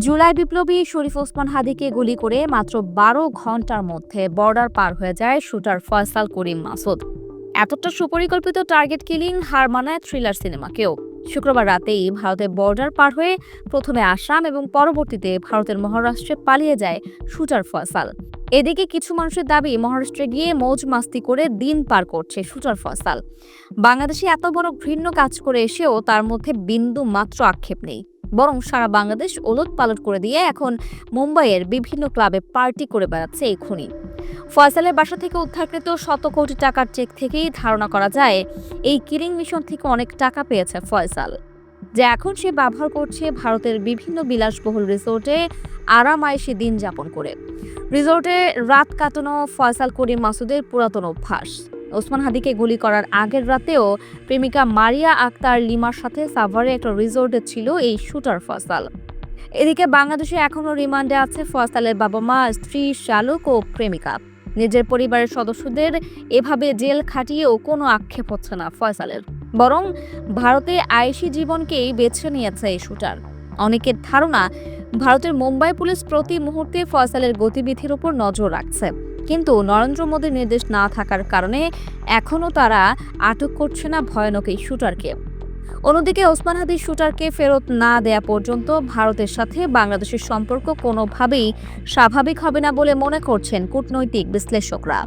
জুলাই বিপ্লবী শরীফ ওসমান হাদিকে গুলি করে মাত্র ১২ ঘন্টার মধ্যে বর্ডার পার হয়ে যায় শুটার ফয়সাল করিম মাসুদ। এতটা সুপরিকল্পিত টার্গেট কিলিং হার মানায় থ্রিলার সিনেমাকেও। শুক্রবার রাতেই ভারতের বর্ডার পার হয়ে প্রথমে আসাম এবং পরবর্তীতে ভারতের মহারাষ্ট্রে পালিয়ে যায় শুটার ফয়সাল। এদিকে কিছু মানুষের দাবি মহারাষ্ট্রে গিয়ে মৌজ মাস্তি করে দিন পার করছে শুটার ফয়সাল। বাংলাদেশে এত বড় ঘৃণ্য কাজ করে এসেও তার মধ্যে বিন্দু মাত্র আক্ষেপ নেই, বরং সারা বাংলাদেশ ওলটপালট করে দিয়ে এখন মুম্বাইয়ের বিভিন্ন ক্লাবে পার্টি করে বেড়াচ্ছে এই খুনি। ফয়সালের বাসা থেকে উদ্ধারকৃত শত কোটি টাকার চেক থেকেই ধারণা করা যায় এই কিলিং মিশন থেকে অনেক টাকা পেয়েছে ফয়সাল, যে এখন সে ব্যবহার করছে ভারতের বিভিন্ন বিলাসবহুল রিসোর্টে আরামায়েশি দিন যাপন করে। রিসোর্টে রাত কাটানো ফয়সাল করিম মাসুদের পুরাতন অভ্যাস। ওসমান হাদিকে গুলি করার আগের রাতেও প্রেমিকা মারিয়া আক্তার লিমার সাথে সাভারে একটা রিসোর্টে ছিল এই শুটার ফয়সাল। এদিকে বাংলাদেশে এখনও রিমান্ডে আছে ফয়সালের বাবা মা, স্ত্রী, শালক ও প্রেমিকা। নিজের পরিবারের সদস্যদের এভাবে জেল খাটিয়েও কোনো আক্ষেপ হচ্ছে না ফয়সালের, বরং ভারতে আয়েশি জীবনকেই বেছে নিয়েছে এই শুটার। অনেকের ধারণা ভারতের মুম্বাই পুলিশ প্রতি মুহূর্তে ফয়সালের গতিবিধির উপর নজর রাখছে, কিন্তু নরেন্দ্র মোদীর নির্দেশ না থাকার কারণে এখনও তারা আটক করছে না ভয়ানক এই শুটারকে। অন্যদিকে ওসমান হাদির শুটারকে ফেরত না দেয়া পর্যন্ত ভারতের সাথে বাংলাদেশের সম্পর্ক কোনোভাবেই স্বাভাবিক হবে না বলে মনে করছেন কূটনৈতিক বিশ্লেষকরা।